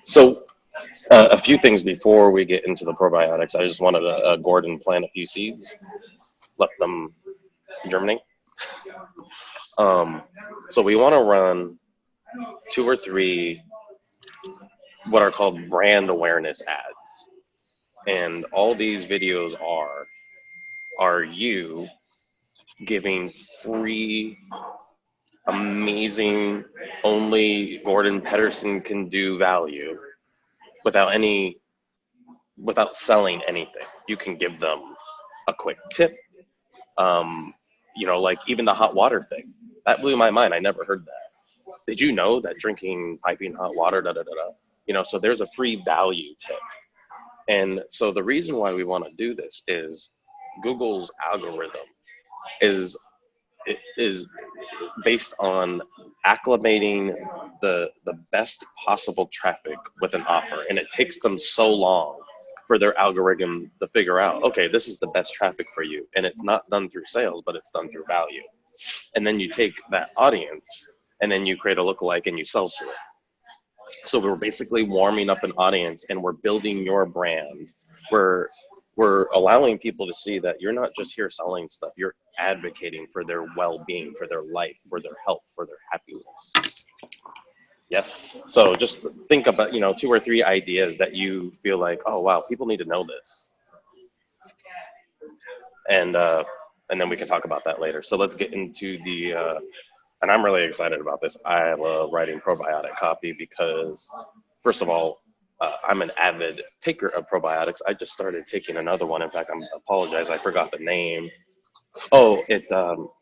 So, a few things before we get into the probiotics. I just wanted to, Gordon, plant a few seeds, let them germinate. Um, so we want to run 2 or 3 what are called brand awareness ads, and all these videos are you giving free, amazing, only Gordon Pedersen can do value without selling anything. You can give them a quick tip. Like even the hot water thing. That blew my mind. I never heard that. Did you know that drinking piping hot water, da da da da? So there's a free value tip. And so the reason why we want to do this is Google's algorithm is based on acclimating the best possible traffic with an offer, and it takes them so long for their algorithm to figure out, okay, this is the best traffic for you, and it's not done through sales, but it's done through value. And then you take that audience and then you create a lookalike and you sell to it. So we're basically warming up an audience, and we're building your brand. We're allowing people to see that you're not just here selling stuff, you're advocating for their well-being, for their life, for their health, for their happiness. Yes. So just think about, 2 or 3 ideas that you feel like, oh, wow, people need to know this. And then we can talk about that later. So let's get into and I'm really excited about this. I love writing probiotic copy because, first of all, I'm an avid taker of probiotics. I just started taking another one. In fact, I apologize, I forgot the name. Oh,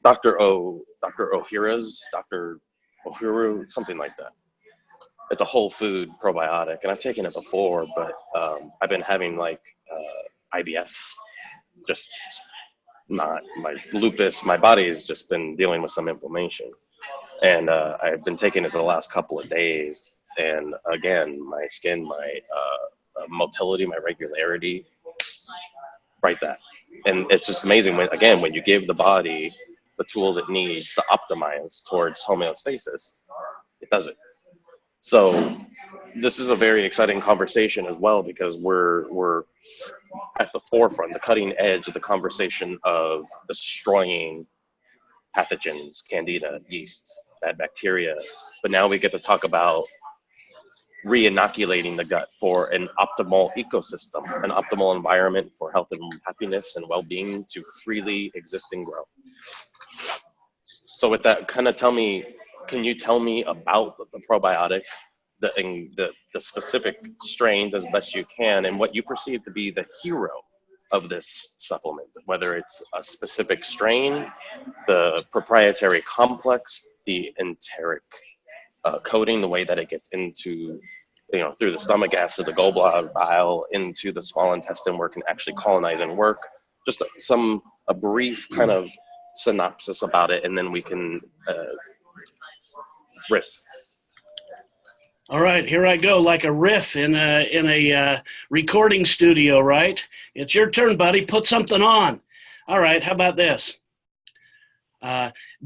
Dr. Ohhira's, Dr. Ohhiru, something like that. It's a whole food probiotic, and I've taken it before, but I've been having IBS, just not my lupus. My body has just been dealing with some inflammation, and I've been taking it for the last couple of days. And again, my skin, my motility, my regularity, right that. And it's just amazing when you give the body the tools it needs to optimize towards homeostasis, it does it. So this is a very exciting conversation as well, because we're at the forefront, the cutting edge of the conversation of destroying pathogens, candida, yeasts, bad bacteria. But now we get to talk about re-inoculating the gut for an optimal ecosystem, an optimal environment for health and happiness and well-being to freely exist and grow. So with that, can you tell me about the probiotic, the specific strains as best you can, and what you perceive to be the hero of this supplement, whether it's a specific strain, the proprietary complex, the enteric coating, the way that it gets into, through the stomach acid, the gallbladder bile, into the small intestine where it can actually colonize and work. Just a brief kind of synopsis about it, and then we can riff. All right, here I go, like a riff in a recording studio, right? It's your turn, buddy. Put something on. All right, how about this?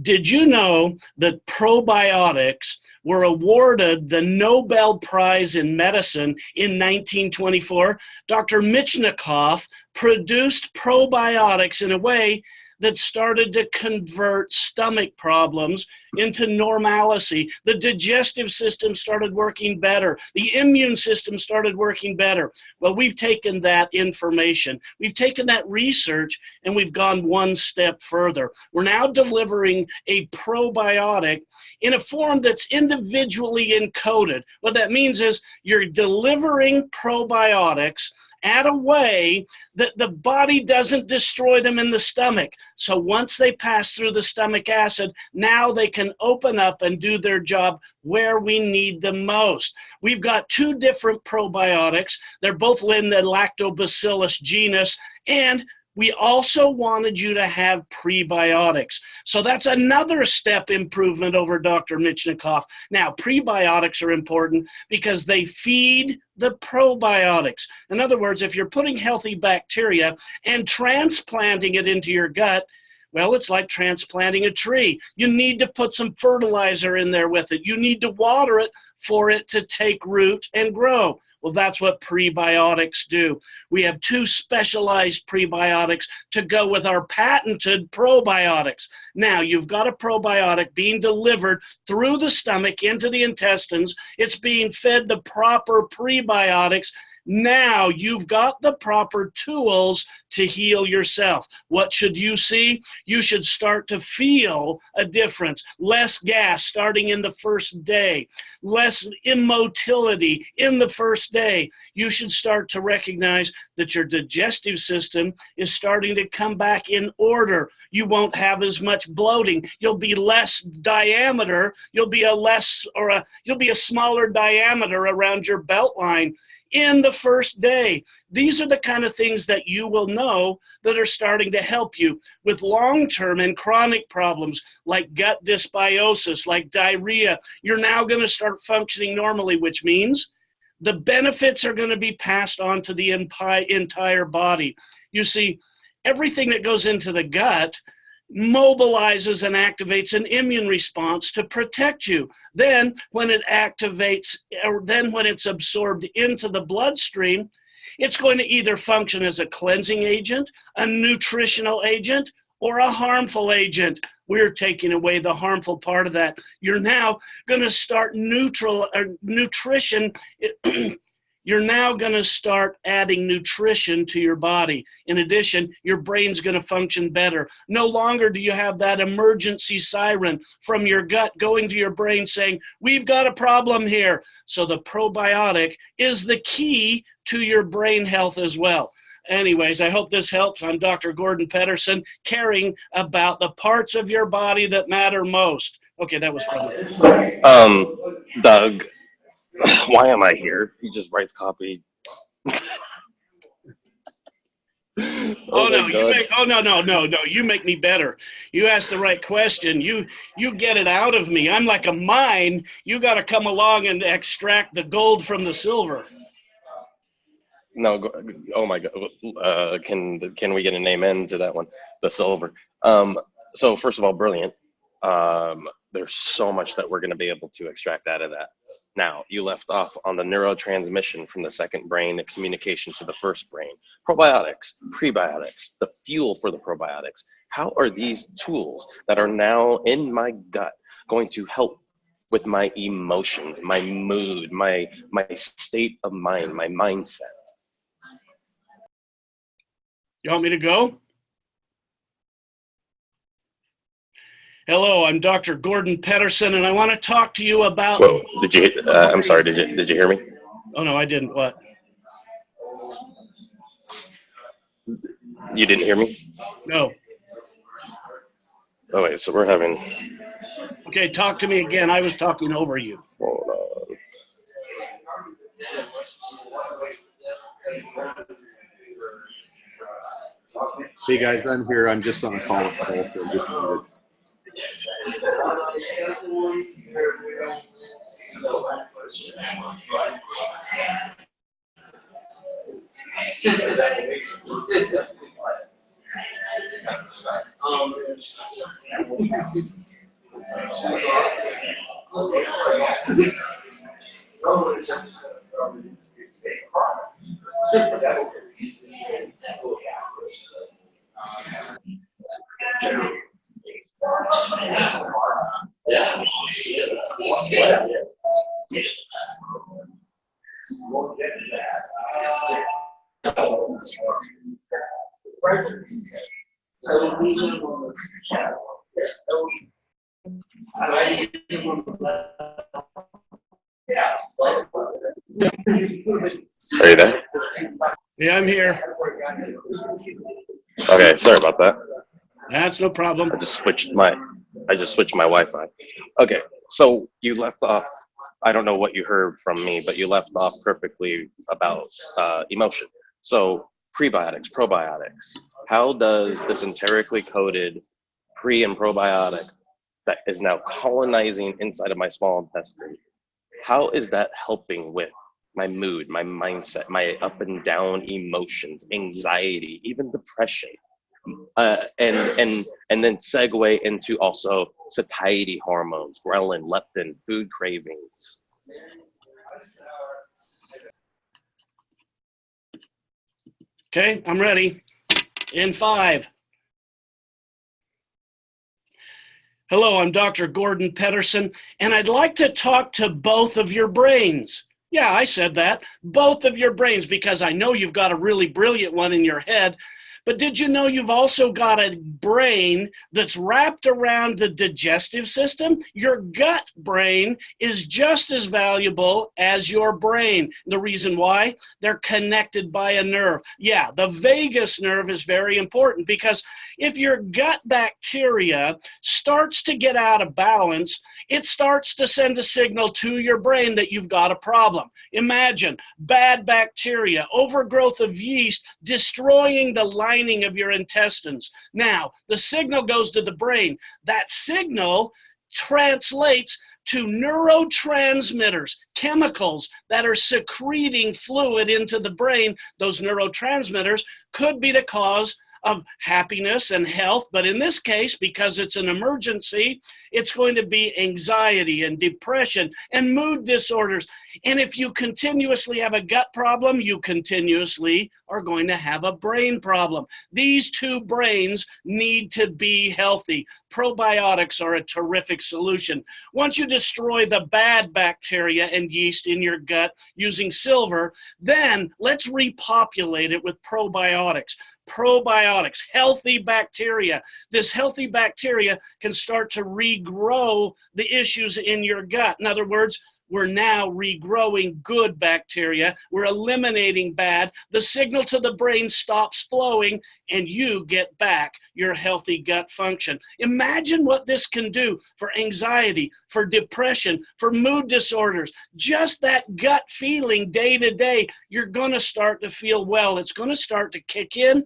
Did you know that probiotics were awarded the Nobel Prize in Medicine in 1924? Dr. Michnikov produced probiotics in a way that started to convert stomach problems into normalcy. The digestive system started working better. The immune system started working better. Well, we've taken that information, we've taken that research, and we've gone one step further. We're now delivering a probiotic in a form that's individually encoded. What that means is you're delivering probiotics at a way that the body doesn't destroy them in the stomach. So once they pass through the stomach acid, now they can open up and do their job where we need them most. We've got 2 different probiotics. They're both in the Lactobacillus genus, and we also wanted you to have prebiotics. So that's another step improvement over Dr. Michnikov. Now, prebiotics are important because they feed the probiotics. In other words, if you're putting healthy bacteria and transplanting it into your gut, Well, it's like transplanting a tree. You need to put some fertilizer in there with it. You need to water it for it to take root and grow. Well, that's what prebiotics do. We have 2 specialized prebiotics to go with our patented probiotics. Now, you've got a probiotic being delivered through the stomach into the intestines. It's being fed the proper prebiotics. Now you've got the proper tools to heal yourself. What should you see? You should start to feel a difference. Less gas starting in the first day, less immotility in the first day. You should start to recognize that your digestive system is starting to come back in order. You won't have as much bloating. You'll be less diameter. You'll be a smaller diameter around your belt line in the first day. These are the kind of things that you will know that are starting to help you with long-term and chronic problems like gut dysbiosis, like diarrhea. You're now going to start functioning normally, which means the benefits are going to be passed on to the entire body. You see, everything that goes into the gut mobilizes and activates an immune response to protect you. Then when it activates, or then when it's absorbed into the bloodstream, it's going to either function as a cleansing agent, a nutritional agent, or a harmful agent. We're taking away the harmful part of that. You're now going to start nutrition. You're now going to start adding nutrition to your body. In addition, your brain's going to function better. No longer do you have that emergency siren from your gut going to your brain saying, we've got a problem here. So the probiotic is the key to your brain health as well. Anyways, I hope this helps. I'm Dr. Gordon Pedersen, caring about the parts of your body that matter most. Okay, that was fun. Doug, why am I here? He just writes copy. Oh no, you make me better. You ask the right question. You get it out of me. I'm like a mine. You got to come along and extract the gold from the silver. No, oh my God. Can we get an amen to that one? The silver. So first of all, brilliant. There's so much that we're going to be able to extract out of that. Now, you left off on the neurotransmission from the second brain, the communication to the first brain. Probiotics, prebiotics, the fuel for the probiotics. How are these tools that are now in my gut going to help with my emotions, my mood, my state of mind, my mindset? You want me to go? Hello, I'm Dr. Gordon Pedersen, and I want to talk to you about... Whoa, did you, I'm sorry, did you hear me? Oh, no, I didn't. What? You didn't hear me? No. Oh, wait, so we're having... Okay, talk to me again. I was talking over you. Hold on. Hey guys, I'm here. I'm just on a call with Paul, so I'm just muted. Are you there? Yeah, I'm here. Okay, sorry about that. That's no problem. I just switched my Wi-Fi. Okay, so you left off. I don't know what you heard from me, but you left off perfectly about emotion. So prebiotics, probiotics. How does this enterically coated pre and probiotic that is now colonizing inside of my small intestine, how is that helping with my mood, my mindset, my up and down emotions, anxiety, even depression? And then segue into also satiety hormones, ghrelin, leptin, food cravings. Okay, I'm ready. In 5. Hello, I'm Dr. Gordon Pedersen, and I'd like to talk to both of your brains. Yeah, I said that. Both of your brains, because I know you've got a really brilliant one in your head. But did you know you've also got a brain that's wrapped around the digestive system? Your gut brain is just as valuable as your brain. The reason why? They're connected by a nerve. Yeah, the vagus nerve is very important because if your gut bacteria starts to get out of balance, it starts to send a signal to your brain that you've got a problem. Imagine bad bacteria, overgrowth of yeast, destroying the lining of your intestines. Now, the signal goes to the brain. That signal translates to neurotransmitters, chemicals that are secreting fluid into the brain. Those neurotransmitters could be the cause of happiness and health, but in this case, because it's an emergency, it's going to be anxiety and depression and mood disorders. And if you continuously have a gut problem, you continuously are going to have a brain problem. These two brains need to be healthy. Probiotics are a terrific solution. Once you destroy the bad bacteria and yeast in your gut using silver, then let's repopulate it with probiotics. Probiotics, healthy bacteria. This healthy bacteria can start to regrow the issues in your gut. In other words, we're now regrowing good bacteria. We're eliminating bad. The signal to the brain stops flowing, and you get back your healthy gut function. Imagine what this can do for anxiety, for depression, for mood disorders. Just that gut feeling day to day, you're going to start to feel well. It's going to start to kick in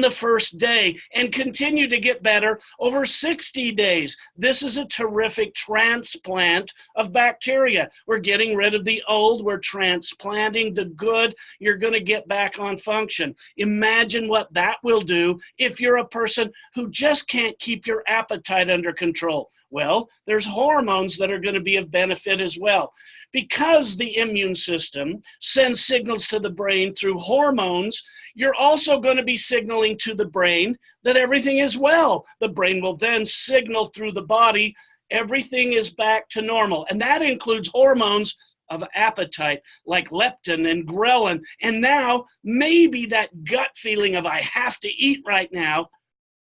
the first day and continue to get better over 60 days. This is a terrific transplant of bacteria. We're getting rid of the old, we're transplanting the good. You're going to get back on function. Imagine what that will do if you're a person who just can't keep your appetite under control. Well, there's hormones that are going to be of benefit as well. Because the immune system sends signals to the brain through hormones, you're also going to be signaling to the brain that everything is well. The brain will then signal through the body, everything is back to normal. And that includes hormones of appetite like leptin and ghrelin. And now maybe that gut feeling of I have to eat right now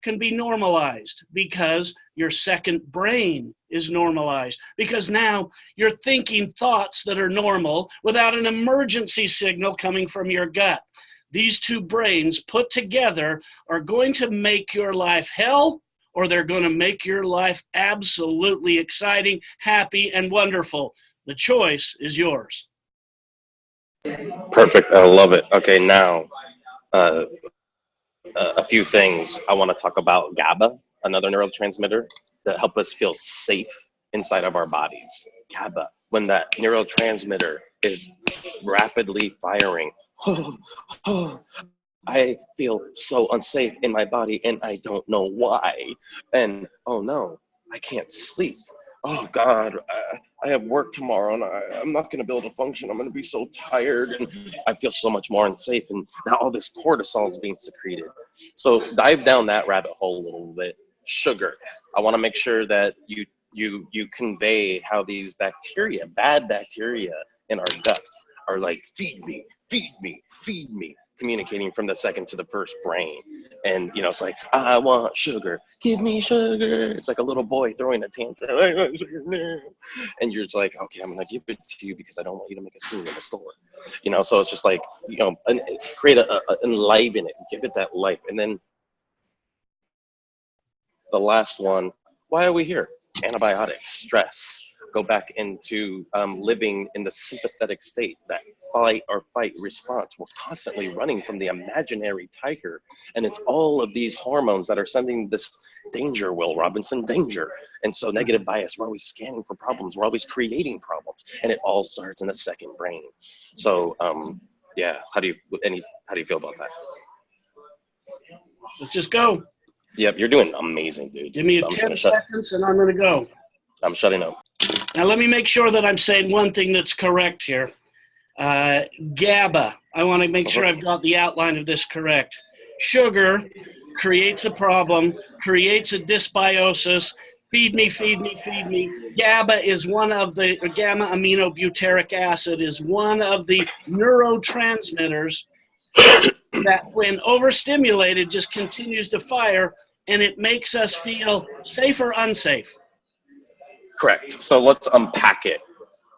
can be normalized because your second brain is normalized, because now you're thinking thoughts that are normal without an emergency signal coming from your gut. These two brains put together are going to make your life hell, or they're going to make your life absolutely exciting, happy, and wonderful. The choice is yours. Perfect. I love it. Okay, now uh, a few things. I want to talk about GABA, another neurotransmitter that help us feel safe inside of our bodies. GABA, when that neurotransmitter is rapidly firing, I feel so unsafe in my body and I don't know why. And oh no, I can't sleep. Oh God, I have work tomorrow and I'm not going to be able to function. I'm going to be so tired and I feel so much more unsafe. And now all this cortisol is being secreted. So dive down that rabbit hole a little bit. Sugar. I want to make sure that you convey how these bacteria, bad bacteria in our guts are like, feed me, feed me, feed me, communicating from the second to the first brain. And you know, it's like, I want sugar, give me sugar. It's like a little boy throwing a tantrum. And you're just like, okay, I'm gonna give it to you because I don't want you to make a scene in the store. You know, so it's just like, you know, create enliven it, give it that life. And then the last one, why are we here? Antibiotics, stress, go back into living in the sympathetic state, that fight or fight response. We're constantly running from the imaginary tiger. And it's all of these hormones that are sending this danger, Will Robinson, danger. And so negative bias, we're always scanning for problems. We're always creating problems. And it all starts in the second brain. So yeah, how do you feel about that? Let's just go. Yep, you're doing amazing, dude. Give me So I'm just 10 gonna shut. seconds and I'm going to go. I'm shutting up. Now, let me make sure that I'm saying one thing that's correct here. GABA. I want to make sure I've got the outline of this correct. Sugar creates a problem, creates a dysbiosis. Feed me, feed me, feed me. GABA is one of the, gamma aminobutyric acid is one of the neurotransmitters that when overstimulated just continues to fire, and it makes us feel safe or unsafe. Correct. So let's unpack it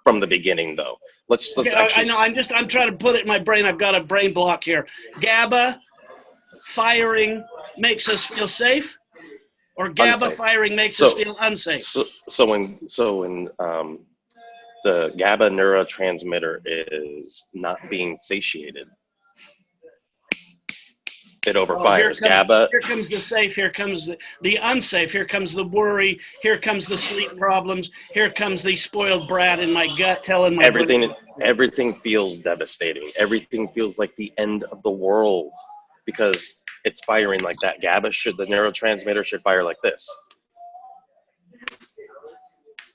from the beginning, though. Let's Okay, actually. I know. I'm trying to put it in my brain. I've got a brain block here. GABA firing makes us feel safe, or GABA Unsafe. firing makes us feel unsafe. So when the GABA neurotransmitter is not being satiated, it overfires. GABA. Here comes the safe. Here comes the unsafe. Here comes the worry. Here comes the sleep problems. Here comes the spoiled brat in my gut telling my everything feels devastating. Everything feels like the end of the world because it's firing like that. GABA the neurotransmitter should fire like this.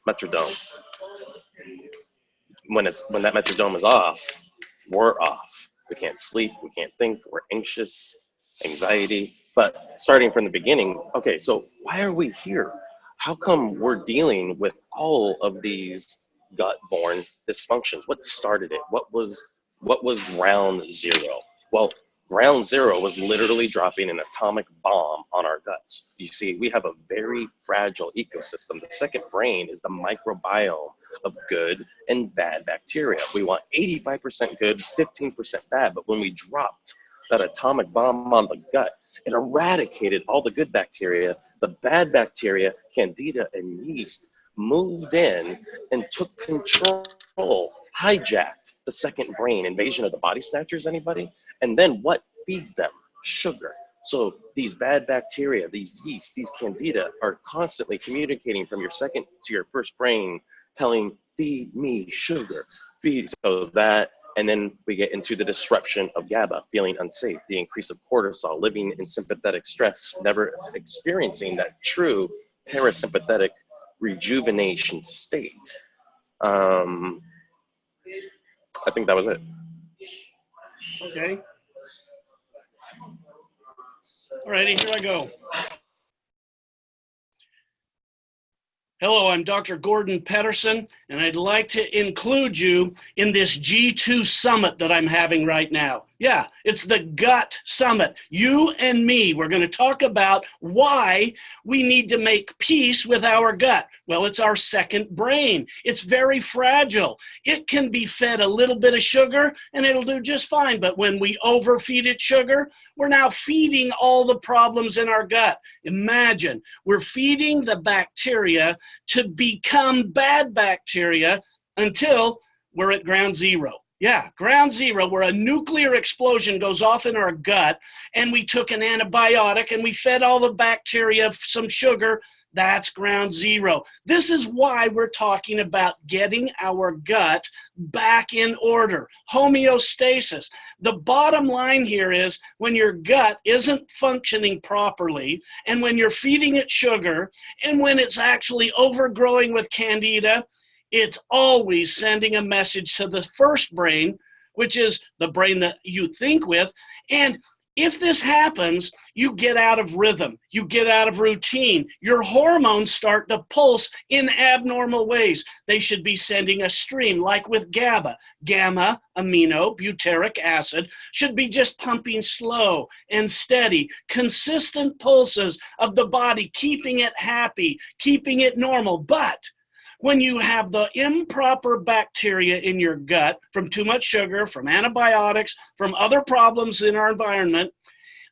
Metrodome. When that metrodome is off, we're off. We can't sleep. We can't think. We're anxious. Anxiety. But starting from the beginning, okay, so why are we here? How come we're dealing with all of these gut-borne dysfunctions? What started it? What was ground zero? Well, ground zero was literally dropping an atomic bomb on our guts. You see, we have a very fragile ecosystem. The second brain is the microbiome of good and bad bacteria. We want 85% good, 15% bad, but when we dropped that atomic bomb on the gut, it eradicated all the good bacteria. The bad bacteria, candida and yeast, moved in and took control, hijacked the second brain. Invasion of the body snatchers, anybody? And then what feeds them? Sugar. So these bad bacteria, these yeast, these candida are constantly communicating from your second to your first brain, telling, feed me sugar, feed. So that, and then we get into the disruption of GABA, feeling unsafe, the increase of cortisol, living in sympathetic stress, never experiencing that true parasympathetic rejuvenation state. I think that was it. Okay. All righty, here I go. Hello, I'm Dr. Gordon Pedersen, and I'd like to include you in this G2 summit that I'm having right now. Yeah, it's the Gut Summit. You and me, we're going to talk about why we need to make peace with our gut. Well, it's our second brain. It's very fragile. It can be fed a little bit of sugar and it'll do just fine. But when we overfeed it sugar, we're now feeding all the problems in our gut. Imagine, we're feeding the bacteria to become bad bacteria until we're at ground zero. Yeah, ground zero, where a nuclear explosion goes off in our gut, and we took an antibiotic and we fed all the bacteria some sugar. That's ground zero. This is why we're talking about getting our gut back in order, homeostasis. The bottom line here is when your gut isn't functioning properly, and when you're feeding it sugar, and when it's actually overgrowing with candida, it's always sending a message to the first brain, which is the brain that you think with. And if this happens, you get out of rhythm, you get out of routine. Your hormones start to pulse in abnormal ways. They should be sending a stream, like with GABA. Gamma aminobutyric acid should be just pumping slow and steady, consistent pulses of the body, keeping it happy, keeping it normal. But when you have the improper bacteria in your gut from too much sugar, from antibiotics, from other problems in our environment,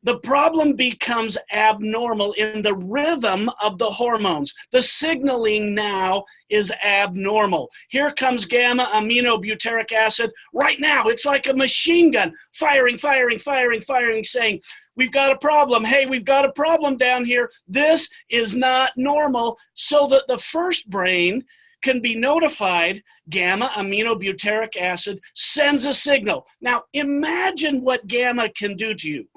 the problem becomes abnormal in the rhythm of the hormones. The signaling now is abnormal. Here comes gamma aminobutyric acid. Right now, it's like a machine gun, firing, firing, firing, firing, saying, we've got a problem. Hey, we've got a problem down here. This is not normal. So that the first brain can be notified, gamma aminobutyric acid sends a signal. Now, imagine what gamma can do to you.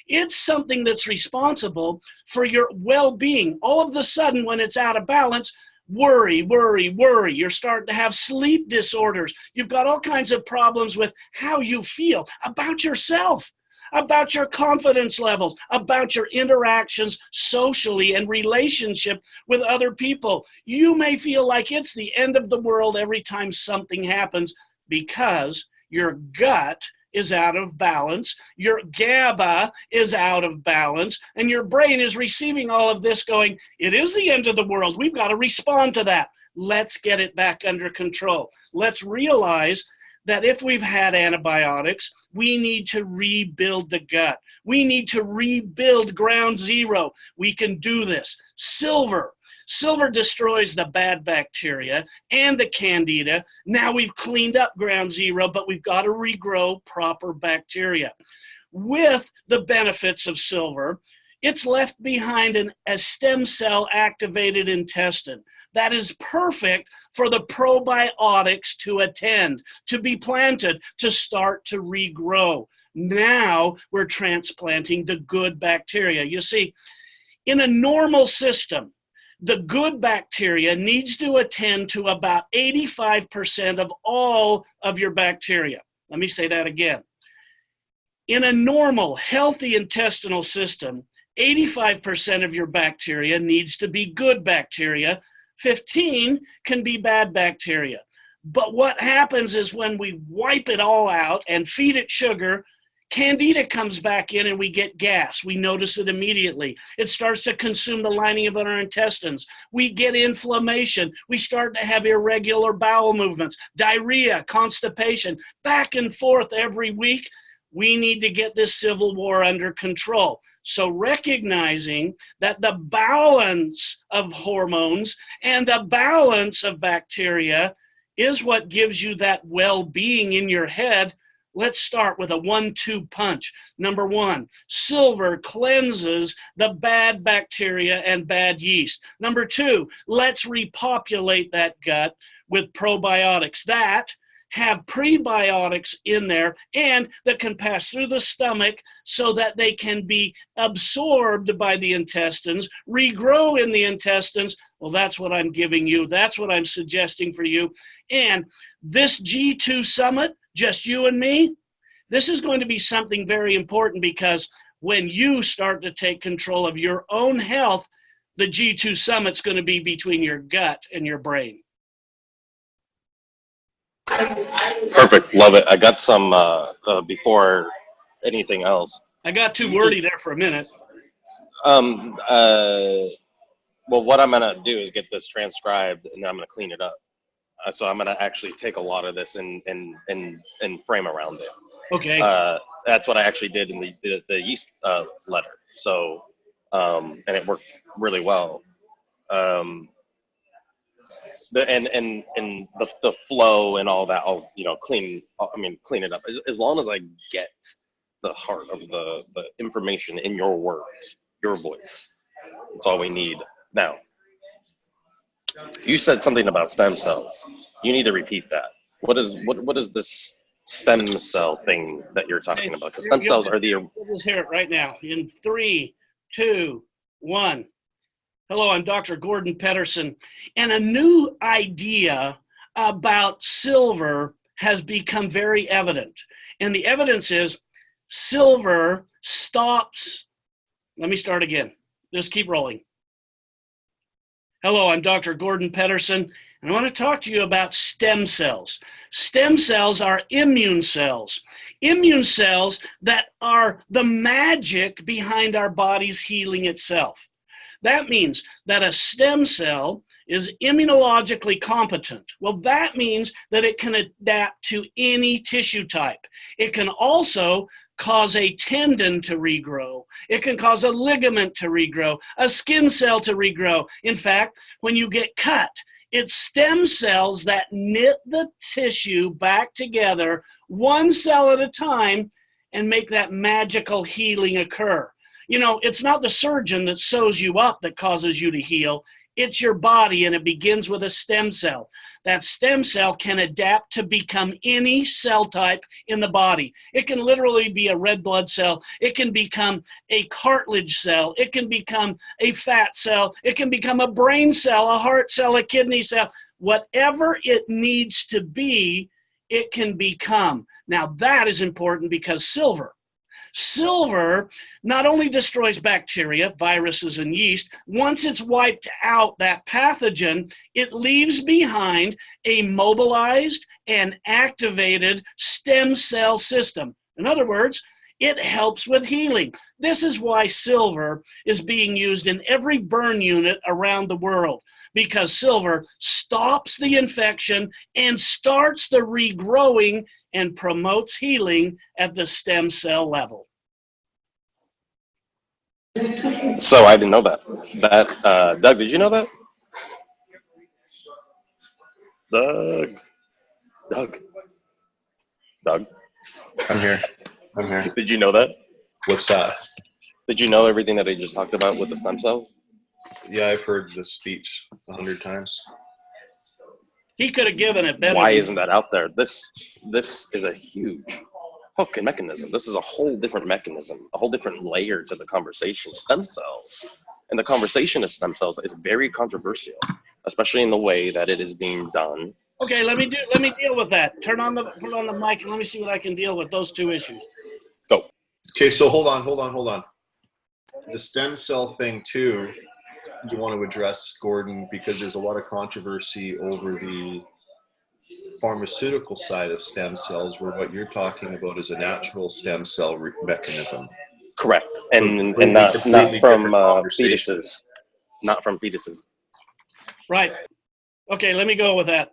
It's something that's responsible for your well-being. All of a sudden, when it's out of balance, worry, worry, worry. You're starting to have sleep disorders. You've got all kinds of problems with how you feel about yourself, about your confidence levels, about your interactions socially and relationship with other people. You may feel like it's the end of the world every time something happens because your gut is out of balance, your GABA is out of balance, and your brain is receiving all of this going, it is the end of the world. We've got to respond to that. Let's get it back under control. Let's realize that if we've had antibiotics, we need to rebuild the gut. We need to rebuild ground zero. We can do this. Silver. Silver destroys the bad bacteria and the candida. Now we've cleaned up ground zero, but we've got to regrow proper bacteria. With the benefits of silver, it's left behind a stem cell activated intestine that is perfect for the probiotics to attend, to be planted, to start to regrow. Now we're transplanting the good bacteria. You see, in a normal system, the good bacteria needs to attend to about 85% of all of your bacteria. Let me say that again. In a normal, healthy intestinal system, 85% of your bacteria needs to be good bacteria. 15 can be bad bacteria. But what happens is when we wipe it all out and feed it sugar, Candida comes back in and we get gas. We notice it immediately. It starts to consume the lining of our intestines. We get inflammation. We start to have irregular bowel movements, diarrhea, constipation, back and forth every week. We need to get this civil war under control. So recognizing that the balance of hormones and the balance of bacteria is what gives you that well-being in your head. Let's start with a 1-2 punch. Number one, silver cleanses the bad bacteria and bad yeast. Number two, let's repopulate that gut with probiotics that have prebiotics in there and that can pass through the stomach so that they can be absorbed by the intestines, regrow in the intestines. Well, that's what I'm giving you. That's what I'm suggesting for you. And this G2 Summit, just you and me, this is going to be something very important because when you start to take control of your own health, the G2 Summit's going to be between your gut and your brain. Perfect. Love it. I got some before anything else. I got too wordy there for a minute. Well, what I'm going to do is get this transcribed and then I'm going to clean it up. So I'm going to actually take a lot of this and frame around it. Okay. That's what I actually did in the yeast letter. So, and it worked really well. The flow and all that, I'll clean it up as long as I get the heart of the information in your words, your voice. That's all we need. Now, you said something about stem cells. You need to repeat that. What is this stem cell thing that you're talking about? Because stem cells are the. We'll just hear it right now. In 3, 2, 1. Hello, I'm Dr. Gordon Pedersen, and a new idea about silver has become very evident. And the evidence is silver stops. Let me start again. Just keep rolling. Hello, I'm Dr. Gordon Pedersen, and I want to talk to you about stem cells. Stem cells are immune cells that are the magic behind our body's healing itself. That means that a stem cell is immunologically competent. Well, that means that it can adapt to any tissue type. It can also cause a tendon to regrow. It can cause a ligament to regrow, a skin cell to regrow. In fact, when you get cut, it's stem cells that knit the tissue back together, one cell at a time, and make that magical healing occur. It's not the surgeon that sews you up that causes you to heal. It's your body, and it begins with a stem cell. That stem cell can adapt to become any cell type in the body. It can literally be a red blood cell. It can become a cartilage cell. It can become a fat cell. It can become a brain cell, a heart cell, a kidney cell. Whatever it needs to be, it can become. Now, that is important because silver not only destroys bacteria, viruses, and yeast, once it's wiped out that pathogen, it leaves behind a mobilized and activated stem cell system. In other words, it helps with healing. This is why silver is being used in every burn unit around the world, because silver stops the infection and starts the regrowing and promotes healing at the stem cell level. So I didn't know that. Doug, did you know that? Doug. I'm here. Did you know that? What's that? Did you know everything that I just talked about with the stem cells? Yeah, I've heard this speech 100 times. He could have given it better. Why isn't that out there? This is a huge fucking mechanism. This is a whole different mechanism, a whole different layer to the conversation. Stem cells and the conversation of stem cells is very controversial, especially in the way that it is being done. Okay, let me deal with that. Put on the mic and let me see what I can deal with those two issues. Go. Okay, so hold on. The stem cell thing too, you want to address, Gordon, because there's a lot of controversy over the pharmaceutical side of stem cells, where what you're talking about is a natural stem cell mechanism. Correct, and not from fetuses, not from fetuses. Right. Okay, let me go with that.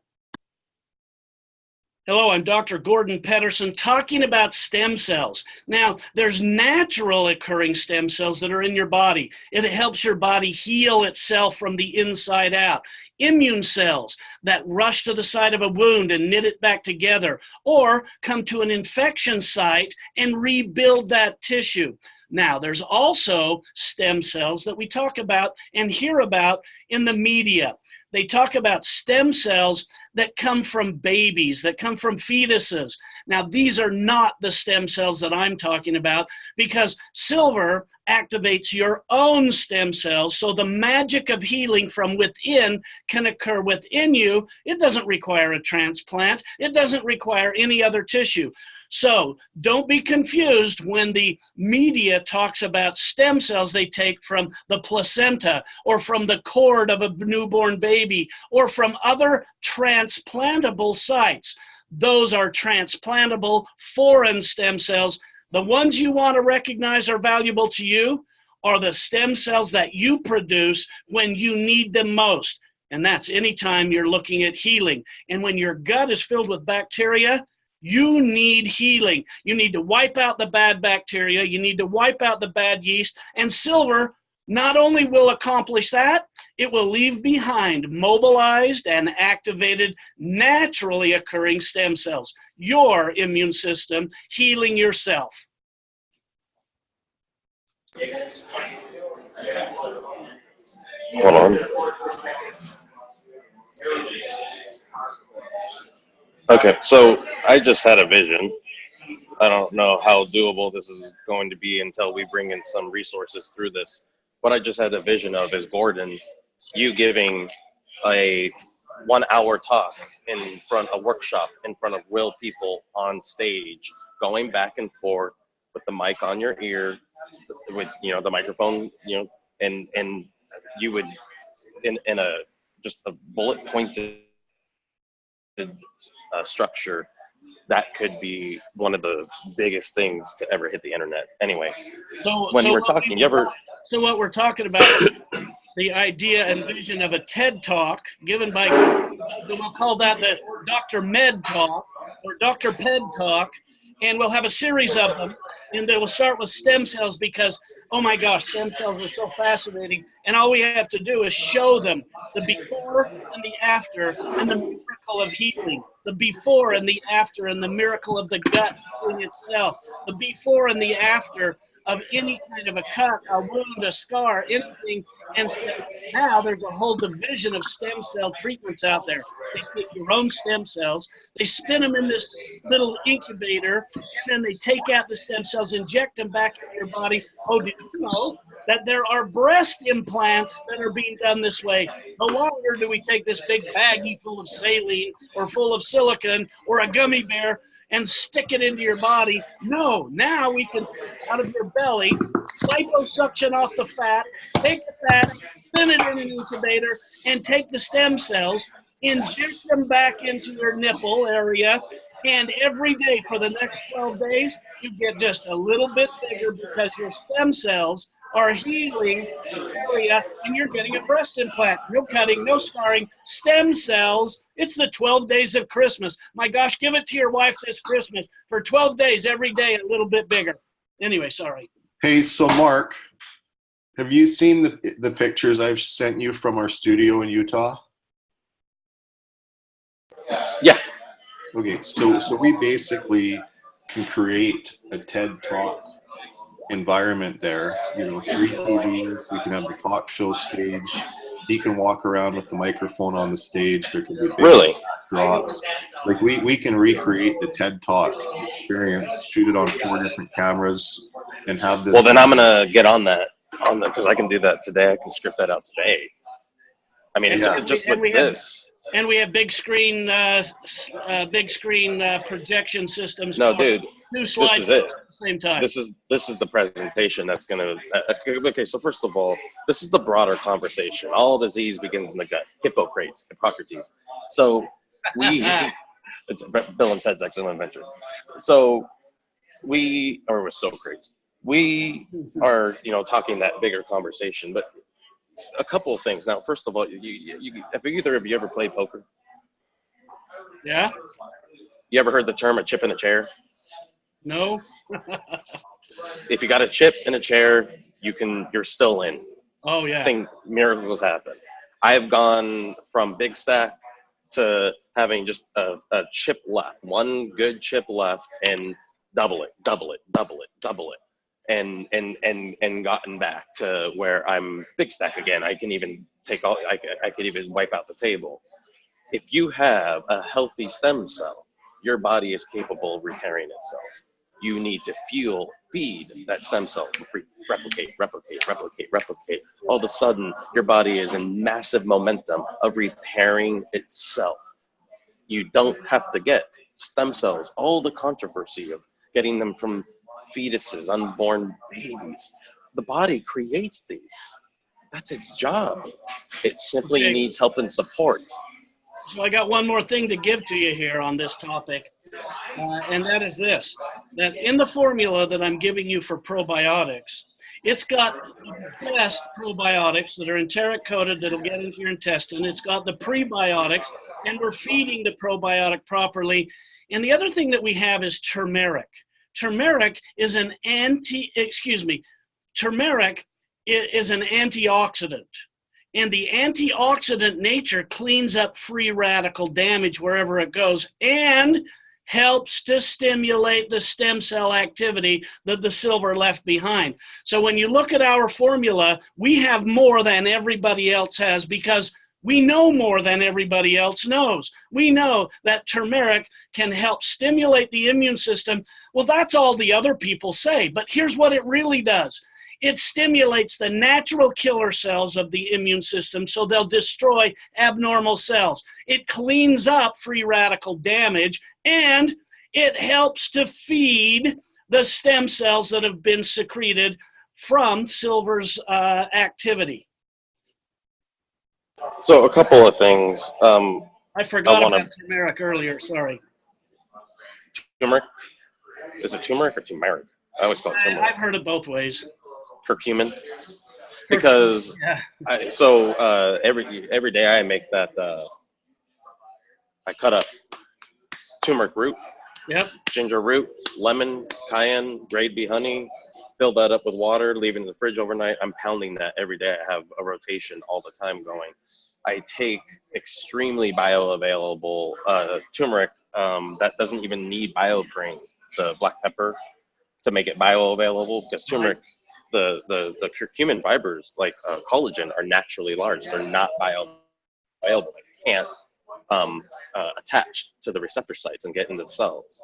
Hello, I'm Dr. Gordon Pedersen talking about stem cells. Now, there's natural occurring stem cells that are in your body. It helps your body heal itself from the inside out. Immune cells that rush to the side of a wound and knit it back together, or come to an infection site and rebuild that tissue. Now, there's also stem cells that we talk about and hear about in the media. They talk about stem cells that come from babies, that come from fetuses. Now, these are not the stem cells that I'm talking about, because silver activates your own stem cells, so the magic of healing from within can occur within you. It doesn't require a transplant. It doesn't require any other tissue. So don't be confused when the media talks about stem cells they take from the placenta or from the cord of a newborn baby or from other transplantable sites. Those are transplantable foreign stem cells. The ones you want to recognize are valuable to you are the stem cells that you produce when you need them most. And that's anytime you're looking at healing. And when your gut is filled with bacteria, you need healing. You need to wipe out the bad bacteria. You need to wipe out the bad yeast. And silver not only will accomplish that, it will leave behind mobilized and activated, naturally occurring stem cells. Your immune system healing yourself. Hold on. Okay, so I just had a vision. I don't know how doable this is going to be until we bring in some resources through this. What I just had a vision of is, Gordon, you giving a 1 hour talk in front of a workshop in front of real people on stage, going back and forth with the mic on your ear, with the microphone, and you would in a just a bullet pointed structure. That could be one of the biggest things to ever hit the internet. Anyway, So what we're talking about is the idea and vision of a TED Talk given by, we'll call that the Dr. Med Talk or Dr. Ped Talk, and we'll have a series of them. And they will start with stem cells because, oh my gosh, stem cells are so fascinating. And all we have to do is show them the before and the after and the miracle of healing. the before and the after, and the miracle of the gut healing itself, the before and the after of any kind of a cut, a wound, a scar, anything. And so now there's a whole division of stem cell treatments out there. They take your own stem cells, they spin them in this little incubator, and then they take out the stem cells, inject them back into your body. Oh, did you know that there are breast implants that are being done this way? No longer do we take this big baggie full of saline or full of silicone or a gummy bear and stick it into your body. No, now we can take out of your belly, liposuction off the fat, take the fat, spin it in an incubator, and take the stem cells, inject them back into your nipple area, and every day for the next 12 days, you get just a little bit bigger because your stem cells are healing the area, and you're getting a breast implant. No cutting, no scarring, stem cells. It's the 12 days of Christmas. My gosh, give it to your wife this Christmas. For 12 days, every day, a little bit bigger. Anyway, sorry. Hey, so Mark, have you seen the pictures I've sent you from our studio in Utah? Yeah. Okay, so we basically can create a TED Talk environment there. You know, 3 TVs, we can have the talk show stage. He can walk around with the microphone on the stage. There can be big Really? drops. Like we can recreate the TED Talk experience, shoot it on 4 different cameras, and have this. Well, then I'm gonna get on that because I can do that today. I can script that out today. I mean, Yeah. just with this. And we have big screen projection systems. No, dude, 2 this slides is it. at the same time. This is the presentation that's gonna. Okay, so first of all, this is the broader conversation. All disease begins in the gut. Hippocrates. So it's Bill and Ted's Excellent Adventure. So or it was Socrates. We are, talking that bigger conversation, but a couple of things. Now, first of all, have either of you ever played poker? Yeah. You ever heard the term a chip in a chair? No. If you got a chip in a chair, you're still in. Oh yeah. Miracles happen. I have gone from big stack to having just a chip left, one good chip left, and double it, and gotten back to where I'm big stack again. I can even I could even wipe out the table. If you have a healthy stem cell, your body is capable of repairing itself. You need to feed that stem cell to replicate. All of a sudden, your body is in massive momentum of repairing itself. You don't have to get stem cells, all the controversy of getting them from fetuses, unborn babies. The body creates these. That's its job. It simply needs help and support. So I got one more thing to give to you here on this topic, and that is this, that in the formula that I'm giving you for probiotics, it's got the best probiotics that are enteric coated that'll get into your intestine. It's got the prebiotics, and we're feeding the probiotic properly. And the other thing that we have is turmeric. Turmeric is an antioxidant. And the antioxidant nature cleans up free radical damage wherever it goes and helps to stimulate the stem cell activity that the silver left behind. So when you look at our formula, we have more than everybody else has because we know more than everybody else knows. We know that turmeric can help stimulate the immune system. Well, that's all the other people say, but here's what it really does. It stimulates the natural killer cells of the immune system so they'll destroy abnormal cells. It cleans up free radical damage, and it helps to feed the stem cells that have been secreted from silver's activity. So a couple of things. I forgot about turmeric earlier, sorry. Turmeric? Is it turmeric or turmeric? I always call it turmeric. I've heard it both ways. Curcumin, because every day I make that. I cut up turmeric root, yep, ginger root, lemon, cayenne, grade B honey, fill that up with water, leave it in the fridge overnight. I'm pounding that every day. I have a rotation all the time going. I take extremely bioavailable turmeric that doesn't even need biotrain, the black pepper, to make it bioavailable, because turmeric, the curcumin fibers like collagen are naturally large. They're not bioavailable. They can't attach to the receptor sites and get into the cells.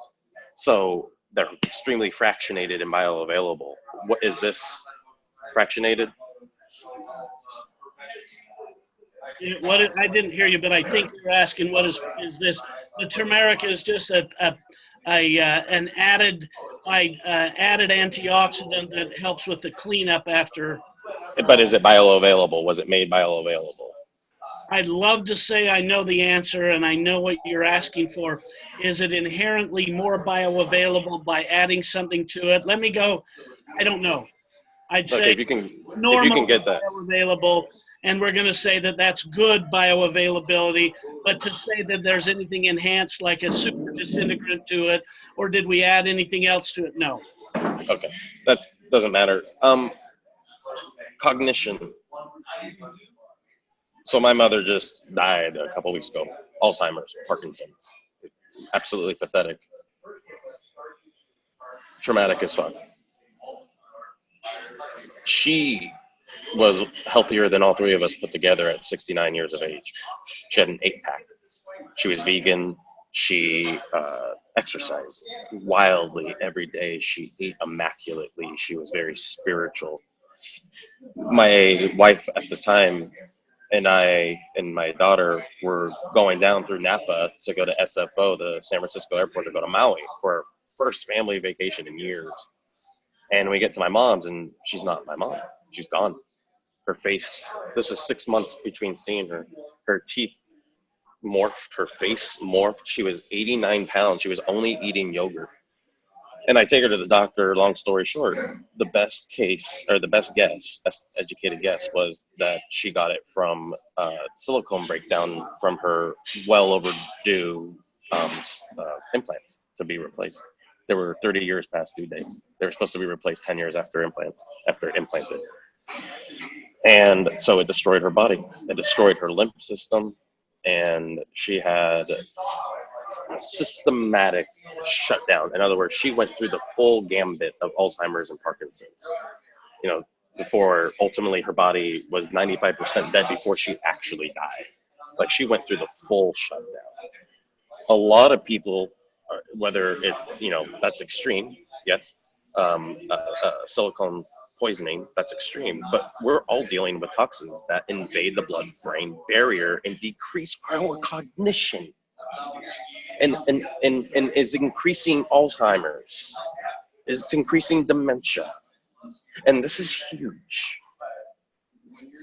So they're extremely fractionated and bioavailable. What is this fractionated? I didn't hear you, but I think you're asking what is this? The turmeric is just an added antioxidant that helps with the cleanup after. But is it bioavailable? Was it made bioavailable? I'd love to say I know the answer and I know what you're asking for. Is it inherently more bioavailable by adding something to it? Let me go. I don't know. I'd say if you can normal get that bioavailable, and we're going to say that that's good bioavailability. But to say that there's anything enhanced like a super disintegrant to it, or did we add anything else to it? No. Okay, that doesn't matter. Cognition. So my mother just died a couple weeks ago. Alzheimer's, Parkinson's. Absolutely pathetic. Traumatic as fuck. She was healthier than all three of us put together at 69 years of age. She had an 8-pack. She was vegan. She exercised wildly every day. She ate immaculately. She was very spiritual. My wife at the time and I and my daughter were going down through Napa to go to SFO, the San Francisco airport, to go to Maui for our first family vacation in years. And we get to my mom's, and she's not my mom. She's gone. Her face, this is 6 months between seeing her. Her teeth morphed, her face morphed. She was 89 pounds. She was only eating yogurt. And I take her to the doctor. Long story short, the best case, or the best guess, best educated guess, was that she got it from silicone breakdown from her well overdue implants to be replaced. They were 30 years past due date. They were supposed to be replaced 10 years after implanted. And so it destroyed her body. It destroyed her lymph system. And she had a systematic shutdown. In other words, she went through the full gambit of Alzheimer's and Parkinson's. You know, before ultimately her body was 95% dead before she actually died. Like, she went through the full shutdown. A lot of people, whether it, that's extreme, yes, silicone poisoning, that's extreme, but we're all dealing with toxins that invade the blood-brain barrier and decrease our cognition, and is increasing Alzheimer's, is increasing dementia, and this is huge.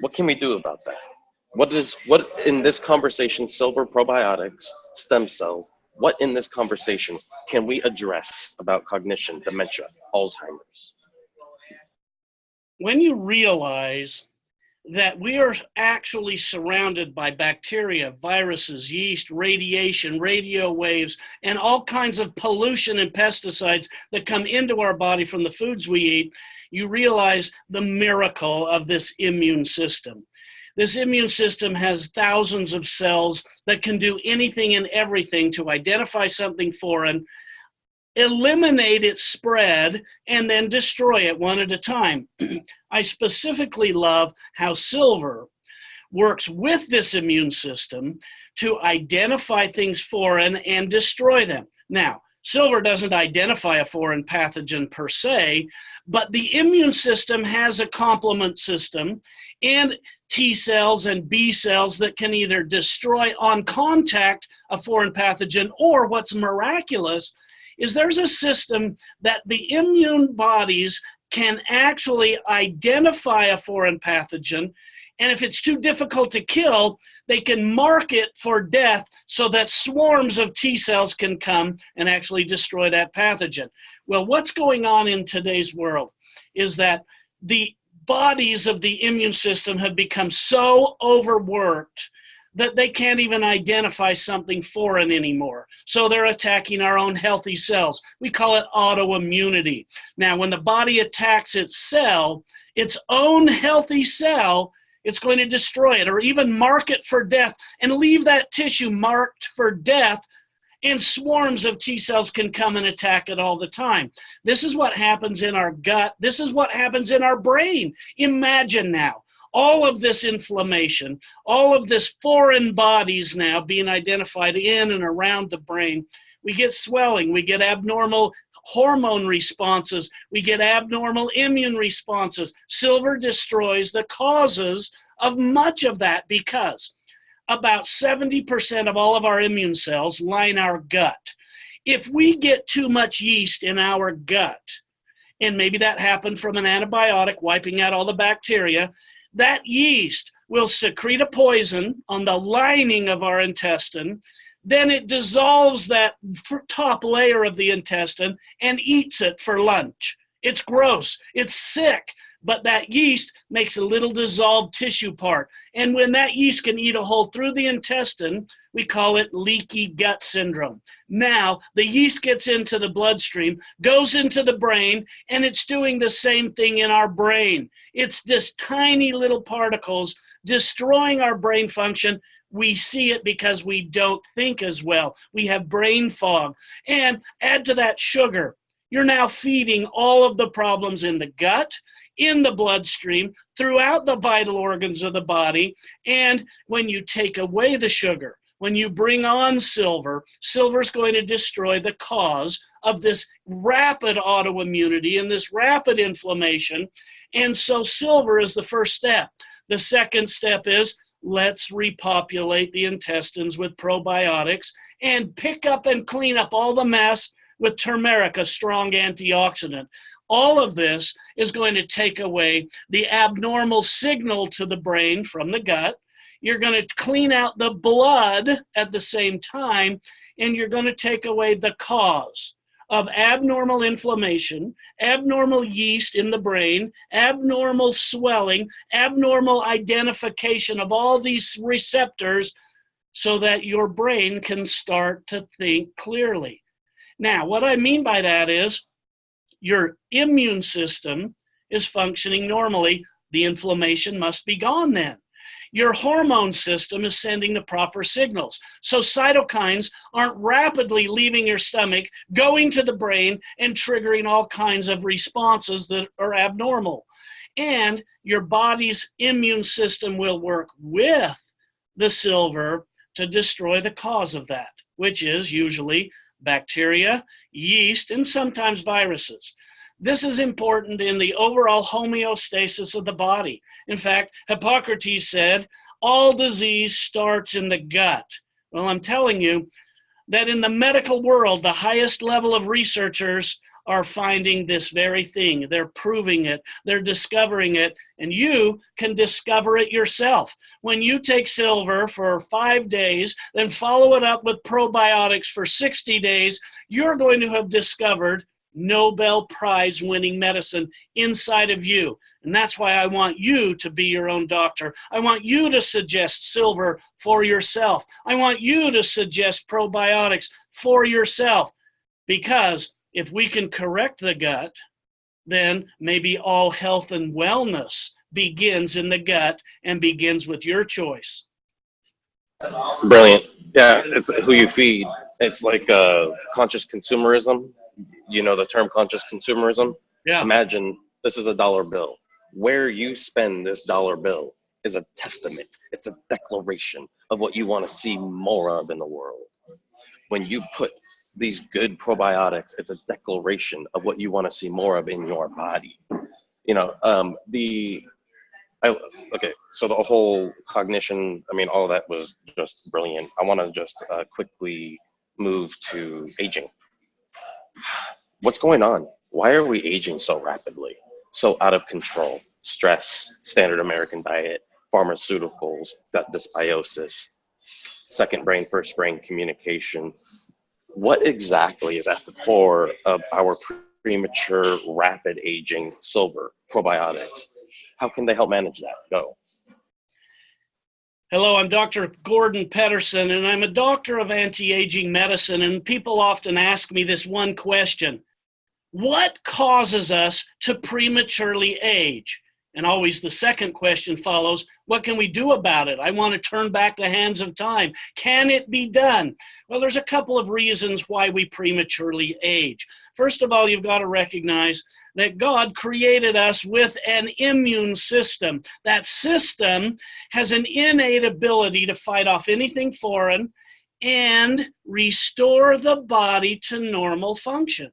What can we do about that? What in this conversation, silver, probiotics, stem cells, what in this conversation can we address about cognition, dementia, Alzheimer's? When you realize that we are actually surrounded by bacteria, viruses, yeast, radiation, radio waves, and all kinds of pollution and pesticides that come into our body from the foods we eat, you realize the miracle of this immune system. This immune system has thousands of cells that can do anything and everything to identify something foreign, eliminate its spread, and then destroy it one at a time. I specifically love how silver works with this immune system to identify things foreign and destroy them. Now, silver doesn't identify a foreign pathogen per se, but the immune system has a complement system and T cells and B cells that can either destroy on contact a foreign pathogen, or what's miraculous is there's a system that the immune bodies can actually identify a foreign pathogen, and if it's too difficult to kill, they can mark it for death so that swarms of T cells can come and actually destroy that pathogen. Well, what's going on in today's world is that the bodies of the immune system have become so overworked that they can't even identify something foreign anymore. So they're attacking our own healthy cells. We call it autoimmunity. Now, when the body attacks its own healthy cell, it's going to destroy it or even mark it for death and leave that tissue marked for death, and swarms of T cells can come and attack it all the time. This is what happens in our gut. This is what happens in our brain. Imagine now all of this inflammation, all of this foreign bodies now being identified in and around the brain. We get swelling, we get abnormal hormone responses, we get abnormal immune responses. Silver destroys the causes of much of that because about 70% of all of our immune cells line our gut. If we get too much yeast in our gut, and maybe that happened from an antibiotic wiping out all the bacteria, that yeast will secrete a poison on the lining of our intestine. Then it dissolves that top layer of the intestine and eats it for lunch. It's gross. It's sick. But that yeast makes a little dissolved tissue part. And when that yeast can eat a hole through the intestine, we call it leaky gut syndrome. Now, the yeast gets into the bloodstream, goes into the brain, and it's doing the same thing in our brain. It's just tiny little particles destroying our brain function. We see it because we don't think as well. We have brain fog. And add to that sugar. You're now feeding all of the problems in the gut, in the bloodstream, throughout the vital organs of the body. And when you take away the sugar, when you bring on silver, silver's going to destroy the cause of this rapid autoimmunity and this rapid inflammation. And so silver is the first step. The second step is let's repopulate the intestines with probiotics and pick up and clean up all the mess with turmeric, a strong antioxidant. All of this is going to take away the abnormal signal to the brain from the gut. You're going to clean out the blood at the same time, and you're going to take away the cause of abnormal inflammation, abnormal yeast in the brain, abnormal swelling, abnormal identification of all these receptors so that your brain can start to think clearly. Now, what I mean by that is your immune system is functioning normally. The inflammation must be gone then. Your hormone system is sending the proper signals. So cytokines aren't rapidly leaving your stomach, going to the brain, and triggering all kinds of responses that are abnormal. And your body's immune system will work with the silver to destroy the cause of that, which is usually bacteria, yeast, and sometimes viruses. This is important in the overall homeostasis of the body. In fact, Hippocrates said, all disease starts in the gut. Well, I'm telling you that in the medical world, the highest level of researchers are finding this very thing. They're proving it. They're discovering it. And you can discover it yourself. When you take silver for 5 days, then follow it up with probiotics for 60 days, you're going to have discovered Nobel Prize winning medicine inside of you. And that's why I want you to be your own doctor. I want you to suggest silver for yourself. I want you to suggest probiotics for yourself. Because if we can correct the gut, then maybe all health and wellness begins in the gut and begins with your choice. Brilliant. Yeah, it's who you feed. It's like conscious consumerism. You know the term conscious consumerism? Yeah. Imagine this is a dollar bill. Where you spend this dollar bill is a testament. It's a declaration of what you want to see more of in the world. When you put these good probiotics, it's a declaration of what you want to see more of in your body. You know, okay, so the whole cognition, I mean, all of that was just brilliant. I want to just quickly move to aging. What's going on? Why are we aging so rapidly, so out of control? Stress, standard American diet, pharmaceuticals, gut dysbiosis, second brain, first brain communication. What exactly is at the core of our premature, rapid aging – silver, probiotics? How can they help manage that? Go. Hello, I'm Dr. Gordon Pedersen, and I'm a doctor of anti-aging medicine, and people often ask me this one question: what causes us to prematurely age? And always the second question follows: what can we do about it? I want to turn back the hands of time. Can it be done? Well, there's a couple of reasons why we prematurely age. First of all, you've got to recognize that God created us with an immune system. That system has an innate ability to fight off anything foreign and restore the body to normal function.